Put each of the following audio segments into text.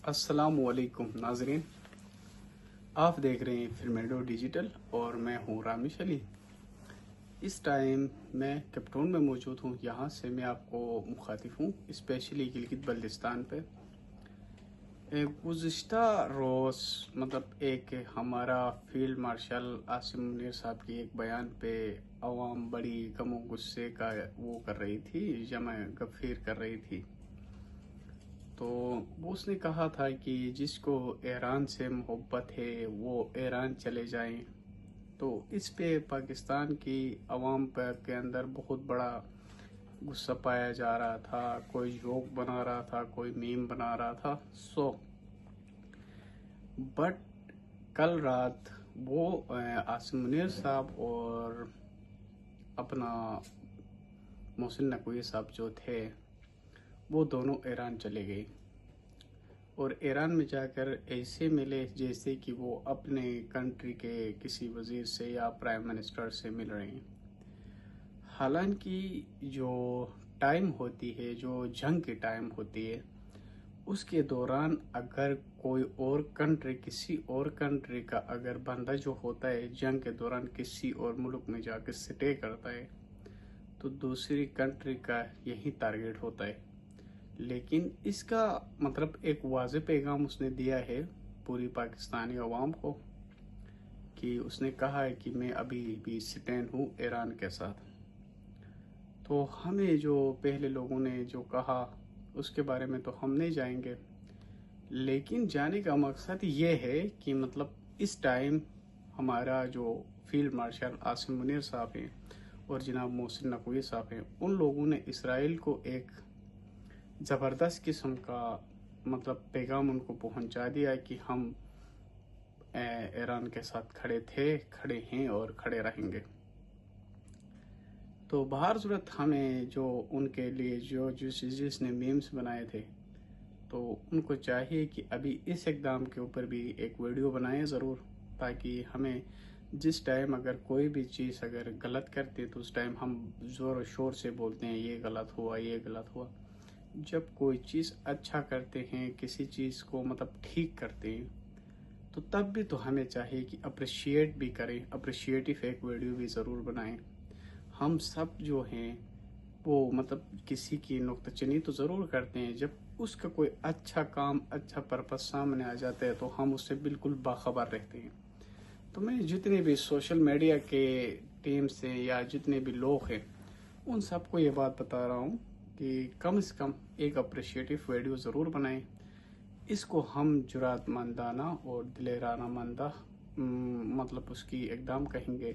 السلام علیکم ناظرین، آپ دیکھ رہے ہیں فلمیڈو ڈیجیٹل اور میں ہوں رامش علی۔ اس ٹائم میں کیپ ٹاؤن میں موجود ہوں، یہاں سے میں آپ کو مخاطب ہوں اسپیشلی گلگت بلتستان پہ۔ گزشتہ روز ایک ہمارا فیلڈ مارشل عاصم منیر صاحب کی ایک بیان پہ عوام بڑی غم و غصے کا وہ کر رہی تھی، جمع غفیر کر رہی تھی۔ تو اس نے کہا تھا کہ جس کو ایران سے محبت ہے وہ ایران چلے جائیں۔ تو اس پہ پاکستان کی عوام کے اندر بہت بڑا غصہ پایا جا رہا تھا، کوئی جوک بنا رہا تھا، کوئی میم بنا رہا تھا۔ بٹ کل رات وہ عاصم منیر صاحب اور اپنا محسن نقوی صاحب جو تھے وہ دونوں ایران چلے گئے، اور ایران میں جا کر ایسے ملے جیسے کہ وہ اپنے کنٹری کے کسی وزیر سے یا پرائم منسٹر سے مل رہے ہیں۔ حالانکہ جو ٹائم ہوتی ہے، جو جنگ کی ٹائم ہوتی ہے، اس کے دوران اگر کوئی اور کنٹری کسی اور کنٹری کا اگر بندہ جو ہوتا ہے جنگ کے دوران کسی اور ملک میں جا کے سٹے کرتا ہے تو دوسری کنٹری کا یہی ٹارگیٹ ہوتا ہے۔ لیکن اس کا ایک واضح پیغام اس نے دیا ہے پوری پاکستانی عوام کو، کہ اس نے کہا ہے کہ میں ابھی بھی سٹینڈ ہوں ایران کے ساتھ۔ تو ہمیں جو پہلے لوگوں نے جو کہا اس کے بارے میں تو ہم نہیں جائیں گے، لیکن جانے کا مقصد یہ ہے کہ اس ٹائم ہمارا جو فیلڈ مارشل عاصم منیر صاحب ہیں اور جناب محسن نقوی صاحب ہیں، ان لوگوں نے اسرائیل کو ایک زبردست قسم کا پیغام ان کو پہنچا دیا کہ ہم ایران کے ساتھ کھڑے تھے، کھڑے ہیں اور کھڑے رہیں گے۔ تو بہر صورت ہمیں جو ان کے لیے جس نے میمز بنائے تھے تو ان کو چاہیے کہ ابھی اس اقدام کے اوپر بھی ایک ویڈیو بنائیں ضرور، تاکہ ہمیں جس ٹائم اگر کوئی بھی چیز اگر غلط کرتے تو اس ٹائم ہم زور و شور سے بولتے ہیں یہ غلط ہوا، یہ غلط ہوا۔ جب کوئی چیز اچھا کرتے ہیں، کسی چیز کو ٹھیک کرتے ہیں، تو تب بھی تو ہمیں چاہیے کہ اپریشیٹ بھی کریں، اپریشیٹو ایک ویڈیو بھی ضرور بنائیں۔ ہم سب جو ہیں وہ کسی کی نکتہ چینی تو ضرور کرتے ہیں، جب اس کا کوئی اچھا کام، اچھا پرپس سامنے آ جاتا ہے تو ہم اس سے بالکل باخبر رہتے ہیں۔ تو میں جتنے بھی سوشل میڈیا کے ٹیم سے یا جتنے بھی لوگ ہیں ان سب کو یہ بات بتا رہا ہوں کہ کم سے کم ایک اپریشیٹو ویڈیو ضرور بنائیں۔ اس کو ہم جرات مندانہ اور دلیرانہ مندہ اس کی اقدام کہیں گے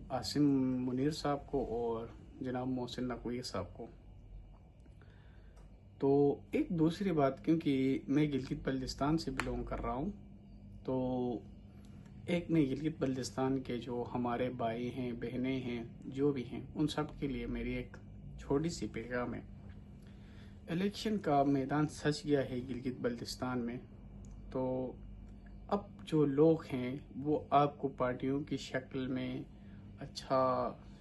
عاصم منیر صاحب کو اور جناب محسن نقوی صاحب کو۔ تو ایک دوسری بات، کیونکہ میں گلگت بلتستان سے بلونگ کر رہا ہوں، تو ایک میں گلگت بلتستان کے جو ہمارے بھائی ہیں، بہنیں ہیں، جو بھی ہیں، ان سب کے لیے میری ایک چھوٹی سی پیغام ہے۔ الیکشن کا میدان سج گیا ہے گلگت بلتستان میں، تو اب جو لوگ ہیں وہ آپ کو پارٹیوں کی شکل میں اچھا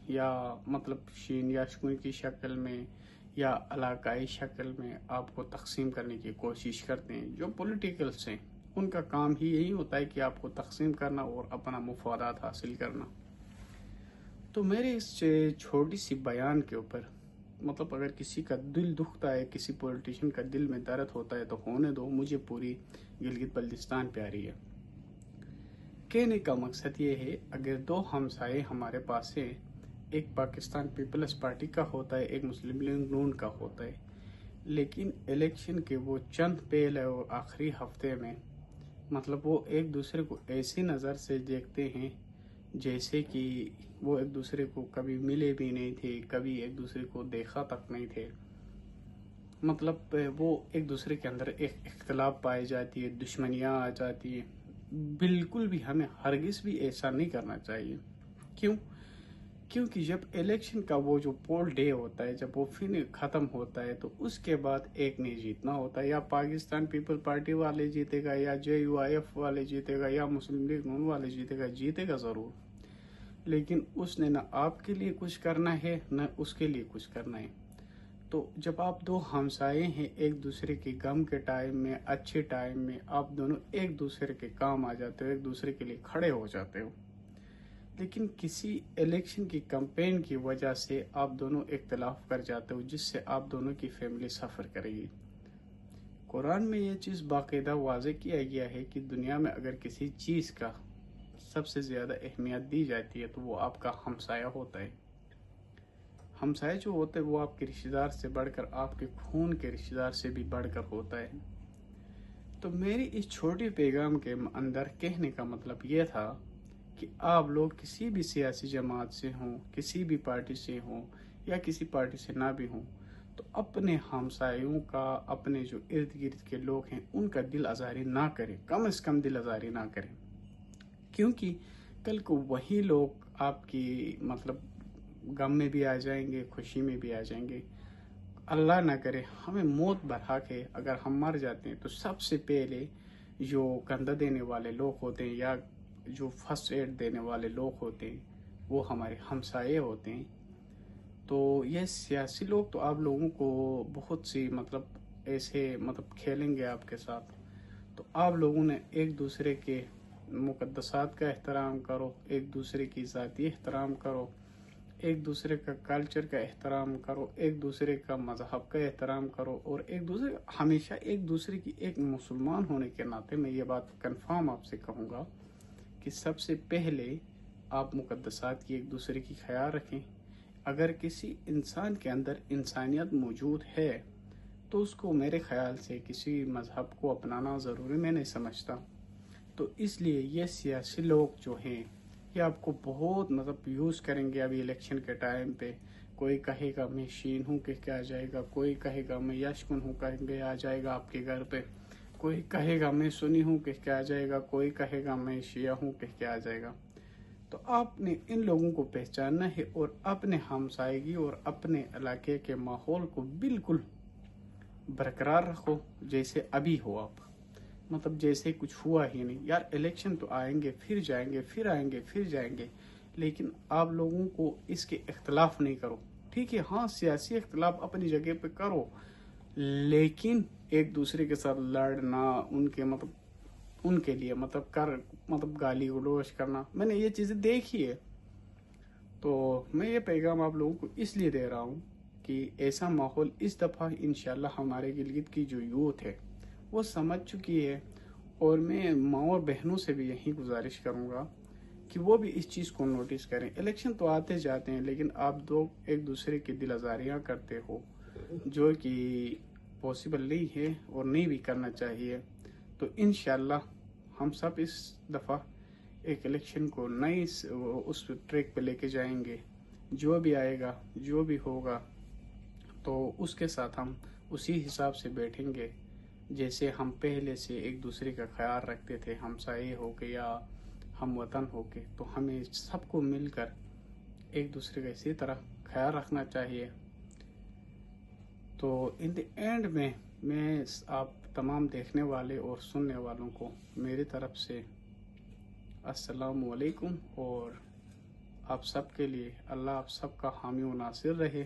یا شین یا شکون کی شکل میں یا علاقائی شکل میں آپ کو تقسیم کرنے کی کوشش کرتے ہیں۔ جو پولیٹیکلس ہیں ان کا کام ہی یہی ہوتا ہے کہ آپ کو تقسیم کرنا اور اپنا مفادات حاصل کرنا۔ تو میرے اس چھوٹی سی بیان کے اوپر اگر کسی کا دل دکھتا ہے، کسی پولیٹیشین کا دل میں درد ہوتا ہے تو ہونے دو، مجھے پوری گلگت بلتستان پیاری ہے۔ کہنے کا مقصد یہ ہے، اگر دو ہمسائے ہمارے پاس ہیں، ایک پاکستان پیپلز پارٹی کا ہوتا ہے، ایک مسلم لیگ نون کا ہوتا ہے، لیکن الیکشن کے وہ چند پہلے اور آخری ہفتے میں وہ ایک دوسرے کو ایسی نظر سے دیکھتے ہیں جیسے کہ وہ ایک دوسرے کو کبھی ملے بھی نہیں تھے، کبھی ایک دوسرے کو دیکھا تک نہیں تھے۔ وہ ایک دوسرے کے اندر ایک اختلاف پائی جاتی ہے، دشمنیاں آ جاتی ہیں۔ بالکل بھی ہمیں ہرگز بھی ایسا نہیں کرنا چاہیے۔ کیونکہ جب الیکشن کا وہ جو پول ڈے ہوتا ہے، جب وہ ختم ہوتا ہے تو اس کے بعد ایک نہیں جیتنا ہوتا ہے، یا پاکستان پیپل پارٹی والے جیتے گا، یا JUIF والے جیتے گا، یا مسلم لیگ نون والے جیتے گا ضرور، لیکن اس نے نہ آپ کے لیے کچھ کرنا ہے نہ اس کے لیے کچھ کرنا ہے۔ تو جب آپ دو ہمسائے ہیں، ایک دوسرے کے غم کے ٹائم میں، اچھے ٹائم میں آپ دونوں ایک دوسرے کے کام آ جاتے ہو، ایک دوسرے کے لیے کھڑے ہو جاتے ہو، لیکن کسی الیکشن کی کمپین کی وجہ سے آپ دونوں اختلاف کر جاتے ہو، جس سے آپ دونوں کی فیملی سفر کرے گی۔ قرآن میں یہ چیز باقاعدہ واضح کیا گیا ہے کہ دنیا میں اگر کسی چیز کا سب سے زیادہ اہمیت دی جاتی ہے تو وہ آپ کا ہمسایہ ہوتا ہے۔ ہمسایہ جو ہوتا ہے وہ آپ کے رشتہ دار سے بڑھ کر، آپ کے خون کے رشتہ دار سے بھی بڑھ کر ہوتا ہے۔ تو میری اس چھوٹی پیغام کے اندر کہنے کا مطلب یہ تھا کہ آپ لوگ کسی بھی سیاسی جماعت سے ہوں، کسی بھی پارٹی سے ہوں یا کسی پارٹی سے نہ بھی ہوں، تو اپنے ہمسایوں کا، اپنے جو ارد گرد کے لوگ ہیں ان کا دل آزاری نہ کریں، کم از کم دل آزاری نہ کریں، کیونکہ کل کو وہی لوگ آپ کی غم میں بھی آ جائیں گے، خوشی میں بھی آ جائیں گے۔ اللہ نہ کرے ہمیں موت برحق ہے، اگر ہم مر جاتے ہیں تو سب سے پہلے جو کندھا دینے والے لوگ ہوتے ہیں یا جو فرسٹ ایڈ دینے والے لوگ ہوتے ہیں وہ ہمارے ہمسائے ہوتے ہیں۔ تو یہ سیاسی لوگ تو آپ لوگوں کو بہت سی ایسے کھیلیں گے آپ کے ساتھ، تو آپ لوگوں نے ایک دوسرے کے مقدسات کا احترام کرو، ایک دوسرے کی ذاتی احترام کرو، ایک دوسرے کا کلچر کا احترام کرو، ایک دوسرے کا مذہب کا احترام کرو، اور ہمیشہ ایک دوسرے کی، ایک مسلمان ہونے کے ناطے میں یہ بات کنفرم آپ سے کہوں گا کہ سب سے پہلے آپ مقدسات کی ایک دوسرے کی خیال رکھیں۔ اگر کسی انسان کے اندر انسانیت موجود ہے تو اس کو میرے خیال سے کسی مذہب کو اپنانا ضروری میں نہیں سمجھتا۔ تو اس لیے یہ سیاسی لوگ جو ہیں یہ آپ کو بہت یوز کریں گے ابھی الیکشن کے ٹائم پہ۔ کوئی کہے گا میں شین ہوں کہہ کے آ جائے گا، کوئی کہے گا میں یشکن ہوں کہہ کے آ جائے گا آپ کے گھر پہ، کوئی کہے گا میں سنی ہوں کہہ کے آ جائے گا، کوئی کہے گا میں شیعہ ہوں کہہ کے آ جائے گا۔ تو آپ نے ان لوگوں کو پہچاننا ہے اور اپنے ہمسائیگی اور اپنے علاقے کے ماحول کو بالکل برقرار رکھو جیسے ابھی ہو آپ، جیسے کچھ ہوا ہی نہیں۔ یار الیکشن تو آئیں گے، پھر جائیں گے، پھر آئیں گے، پھر جائیں گے، لیکن آپ لوگوں کو اس کے اختلاف نہیں کرو، ٹھیک ہے؟ ہاں سیاسی اختلاف اپنی جگہ پہ کرو، لیکن ایک دوسرے کے ساتھ لڑنا، ان کے ان کے لیے گالی گلوچ کرنا، میں نے یہ چیزیں دیکھی ہے۔ تو میں یہ پیغام آپ لوگوں کو اس لیے دے رہا ہوں کہ ایسا ماحول اس دفعہ انشاءاللہ ہمارے گلگت کی جو یوتھ ہے وہ سمجھ چکی ہے، اور میں ماں اور بہنوں سے بھی یہی گزارش کروں گا کہ وہ بھی اس چیز کو نوٹس کریں۔ الیکشن تو آتے جاتے ہیں لیکن آپ دو ایک دوسرے کی دل آزاریاں کرتے ہو جو کہ پاسبل نہیں ہے اور نہیں بھی کرنا چاہیے۔ تو انشاءاللہ ہم سب اس دفعہ ایک الیکشن کو نئی اس ٹریک پہ لے کے جائیں گے، جو بھی آئے گا، جو بھی ہوگا، تو اس کے ساتھ ہم اسی حساب سے بیٹھیں گے جیسے ہم پہلے سے ایک دوسرے کا خیال رکھتے تھے، ہمسائے ہو کے یا ہم وطن ہو کے۔ تو ہمیں سب کو مل کر ایک دوسرے کا اسی طرح خیال رکھنا چاہیے۔ تو ان دی اینڈ میں آپ تمام دیکھنے والے اور سننے والوں کو میری طرف سے السلام علیکم، اور آپ سب کے لیے اللہ آپ سب کا حامی و ناصر رہے۔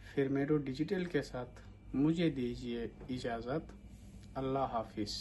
پھر میرو ڈیجیٹل کے ساتھ مجھے دیجیے اجازت۔ اللہ حافظ۔